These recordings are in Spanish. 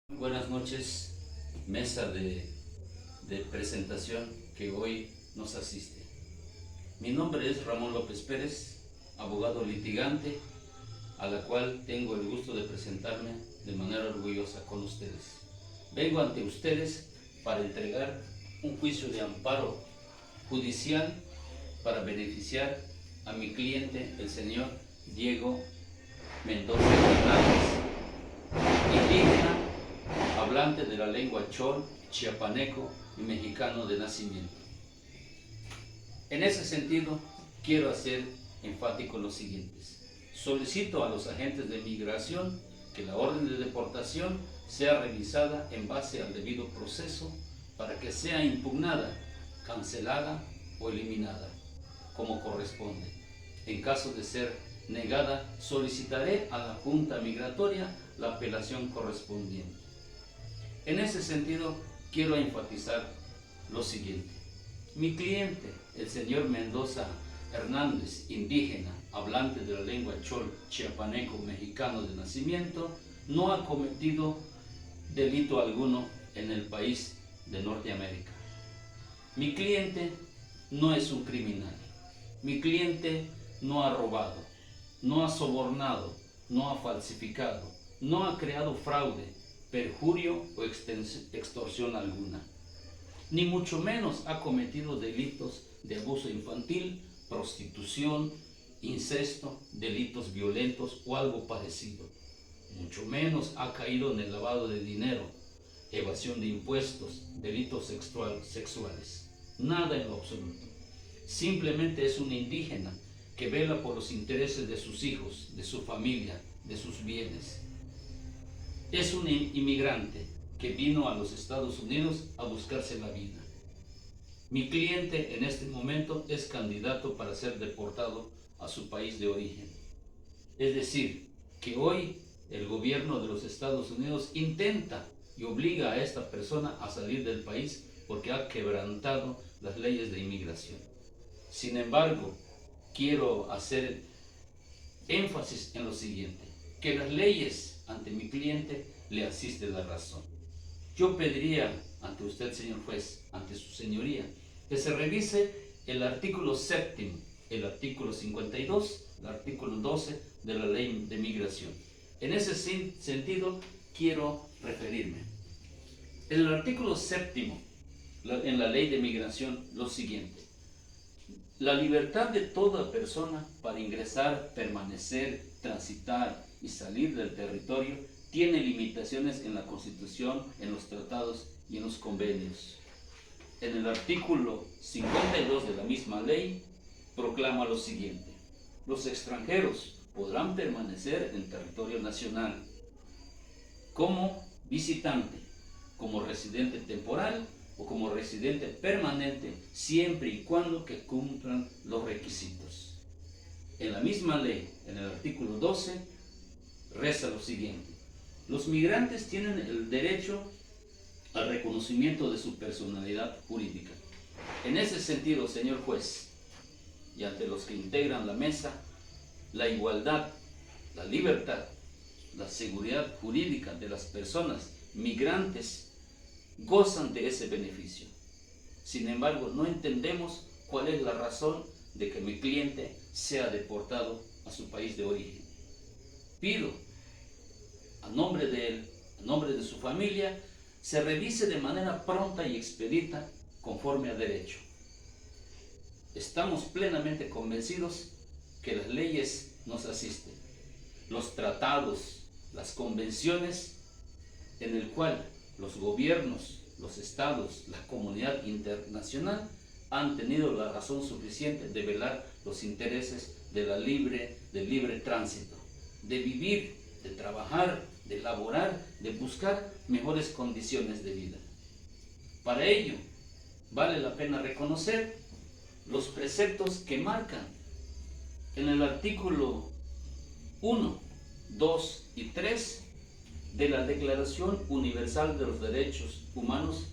Buenas noches, mesa de presentación que hoy nos asiste. Mi nombre es Ramón López Pérez, abogado litigante, a la cual tengo el gusto de presentarme de manera orgullosa con ustedes. Vengo ante ustedes para entregar un juicio de amparo judicial para beneficiar a mi cliente, el señor Diego Mendoza Hernández, indígena, hablante de la lengua chol, chiapaneco y mexicano de nacimiento. En ese sentido, quiero hacer enfático los siguientes. Solicito a los agentes de migración que la orden de deportación sea revisada en base al debido proceso para que sea impugnada, cancelada o eliminada, como corresponde. En caso de ser negada, solicitaré a la Junta Migratoria la apelación correspondiente. En ese sentido, quiero enfatizar lo siguiente. Mi cliente, el señor Mendoza Hernández, indígena, hablante de la lengua chol, chiapaneco, mexicano de nacimiento, no ha cometido delito alguno en el país de Norteamérica. Mi cliente no es un criminal. Mi cliente no ha robado, no ha sobornado, no ha falsificado, no ha creado fraude, perjurio o extorsión alguna. Ni mucho menos ha cometido delitos de abuso infantil, prostitución, incesto, delitos violentos o algo parecido. Mucho menos ha caído en el lavado de dinero, evasión de impuestos, delitos sexuales. Nada en lo absoluto. Simplemente es un indígena que vela por los intereses de sus hijos, de su familia, de sus bienes. Es un inmigrante que vino a los Estados Unidos a buscarse la vida. Mi cliente en este momento es candidato para ser deportado a su país de origen. Es decir, que hoy el gobierno de los Estados Unidos intenta y obliga a esta persona a salir del país porque ha quebrantado las leyes de inmigración. Sin embargo, quiero hacer énfasis en lo siguiente, que las leyes ante mi cliente le asiste la razón. Yo pediría ante usted, señor juez, ante su señoría, que se revise el artículo 7, el artículo 52, el artículo 12 de la ley de migración. En ese sentido, quiero referirme. En el artículo 7, en la ley de migración, lo siguiente. La libertad de toda persona para ingresar, permanecer, transitar y salir del territorio tiene limitaciones en la Constitución, en los tratados y en los convenios. En el artículo 52 de la misma ley proclama lo siguiente. Los extranjeros podrán permanecer en territorio nacional como visitante, como residente temporal o como residente permanente, siempre y cuando que cumplan los requisitos. En la misma ley, en el artículo 12, reza lo siguiente. Los migrantes tienen el derecho al reconocimiento de su personalidad jurídica. En ese sentido, señor juez, y ante los que integran la mesa, la igualdad, la libertad, la seguridad jurídica de las personas migrantes gozan de ese beneficio. Sin embargo, no entendemos cuál es la razón de que mi cliente sea deportado a su país de origen. Pido, a nombre de él, a nombre de su familia, se revise de manera pronta y expedita conforme a derecho. Estamos plenamente convencidos que las leyes nos asisten. Los tratados, las convenciones en el cual los gobiernos, los estados, la comunidad internacional han tenido la razón suficiente de velar los intereses del libre tránsito, de vivir, de trabajar, de laborar, de buscar mejores condiciones de vida. Para ello, vale la pena reconocer los preceptos que marcan en el artículo 1, 2 y 3 de la Declaración Universal de los Derechos Humanos,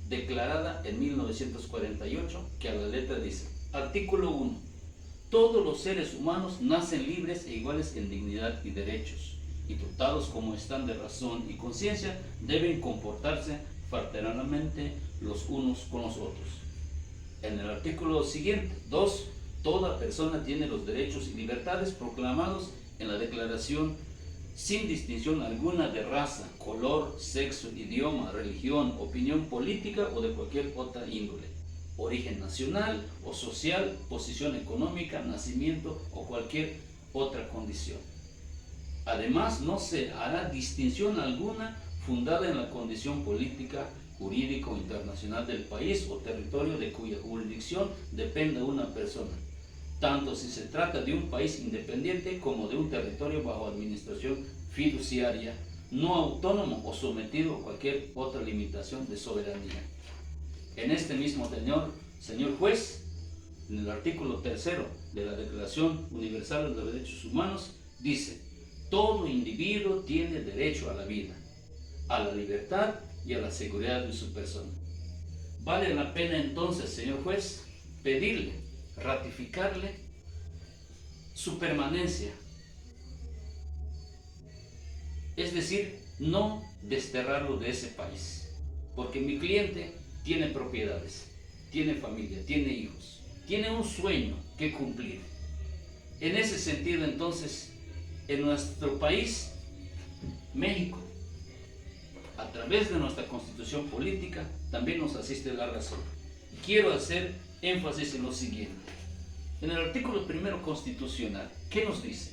declarada en 1948, que a la letra dice, artículo 1, todos los seres humanos nacen libres e iguales en dignidad y derechos, y dotados como están de razón y conciencia, deben comportarse fraternalmente los unos con los otros. En el artículo siguiente, 2, toda persona tiene los derechos y libertades proclamados en la Declaración sin distinción alguna de raza, color, sexo, idioma, religión, opinión política o de cualquier otra índole, origen nacional o social, posición económica, nacimiento o cualquier otra condición. Además, no se hará distinción alguna fundada en la condición política, jurídica o internacional del país o territorio de cuya jurisdicción dependa una persona, tanto si se trata de un país independiente como de un territorio bajo administración fiduciaria, no autónomo o sometido a cualquier otra limitación de soberanía. En este mismo tenor, señor juez, en el artículo 3 de la Declaración Universal de los Derechos Humanos, dice: todo individuo tiene derecho a la vida, a la libertad y a la seguridad de su persona. Vale la pena entonces, señor juez, pedirle, ratificarle su permanencia, es decir, no desterrarlo de ese país, porque mi cliente tiene propiedades, tiene familia, tiene hijos, tiene un sueño que cumplir. En ese sentido, entonces, en nuestro país, México, a través de nuestra constitución política, también nos asiste la razón. Quiero hacer énfasis en lo siguiente. En el artículo 1 constitucional, ¿qué nos dice?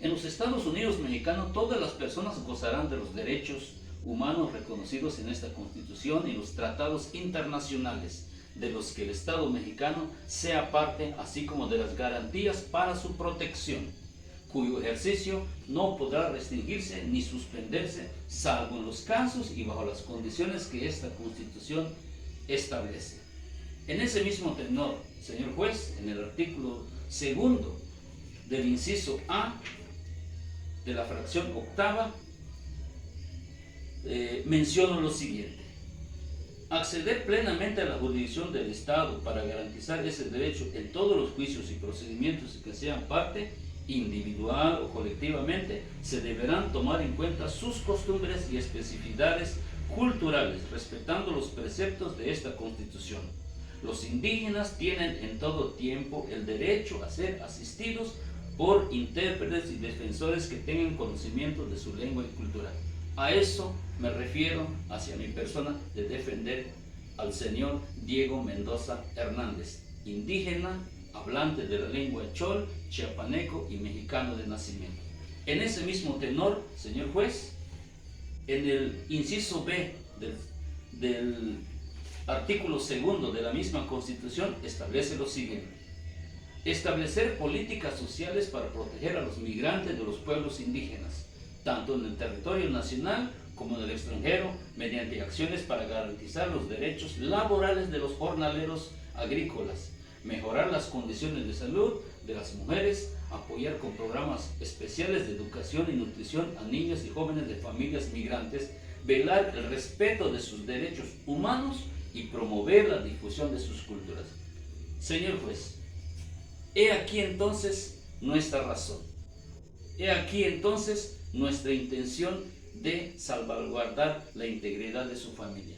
En los Estados Unidos mexicanos, todas las personas gozarán de los derechos humanos reconocidos en esta Constitución y los tratados internacionales de los que el Estado mexicano sea parte, así como de las garantías para su protección, cuyo ejercicio no podrá restringirse ni suspenderse, salvo en los casos y bajo las condiciones que esta Constitución establece. En ese mismo tenor, señor juez, en el artículo 2 del inciso A de la fracción octava, menciono lo siguiente: acceder plenamente a la jurisdicción del Estado para garantizar ese derecho en todos los juicios y procedimientos que sean parte, individual o colectivamente, se deberán tomar en cuenta sus costumbres y especificidades culturales, respetando los preceptos de esta Constitución. Los indígenas tienen en todo tiempo el derecho a ser asistidos por intérpretes y defensores que tengan conocimiento de su lengua y cultura. A eso me refiero hacia mi persona de defender al señor Diego Mendoza Hernández, indígena, hablante de la lengua chol, chiapaneco y mexicano de nacimiento. En ese mismo tenor, señor juez, en el inciso B del artículo 2 de la misma Constitución establece lo siguiente: establecer políticas sociales para proteger a los migrantes de los pueblos indígenas, tanto en el territorio nacional como en el extranjero, mediante acciones para garantizar los derechos laborales de los jornaleros agrícolas, mejorar las condiciones de salud de las mujeres, apoyar con programas especiales de educación y nutrición a niños y jóvenes de familias migrantes, velar el respeto de sus derechos humanos y promover la difusión de sus culturas. Señor juez, he aquí entonces nuestra razón. He aquí entonces nuestra intención de salvaguardar la integridad de su familia.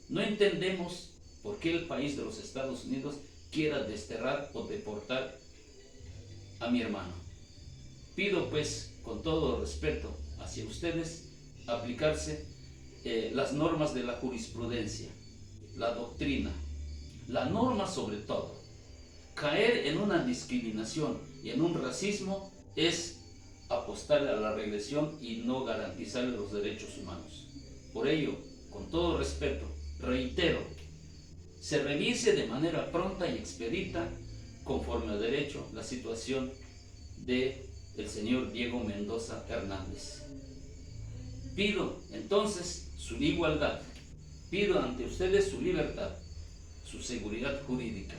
No entendemos por qué el país de los Estados Unidos quiera desterrar o deportar a mi hermano. Pido pues, con todo respeto hacia ustedes, aplicarse las normas de la jurisprudencia, la doctrina, la norma sobre todo. Caer en una discriminación y en un racismo es apostarle a la regresión y no garantizarle los derechos humanos. Por ello, con todo respeto, reitero, se revise de manera pronta y expedita, conforme a derecho, la situación del señor Diego Mendoza Hernández. Pido entonces su igualdad, pido ante ustedes su libertad, su seguridad jurídica.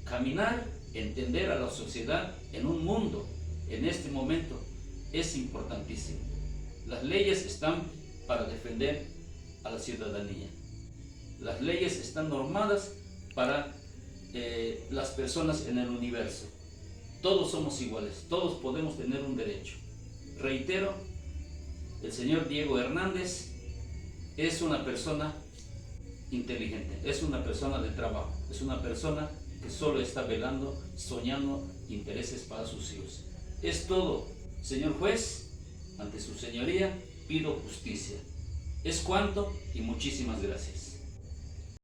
Caminar, entender a la sociedad en un mundo, en este momento, es importantísimo. Las leyes están para defender a la ciudadanía. Las leyes están normadas para las personas en el universo. Todos somos iguales, todos podemos tener un derecho. Reitero, El señor Diego Hernández es una persona inteligente, es una persona de trabajo, es una persona que solo está velando, soñando intereses para sus hijos. Es todo, señor juez, ante su señoría pido justicia. Es cuanto y muchísimas gracias.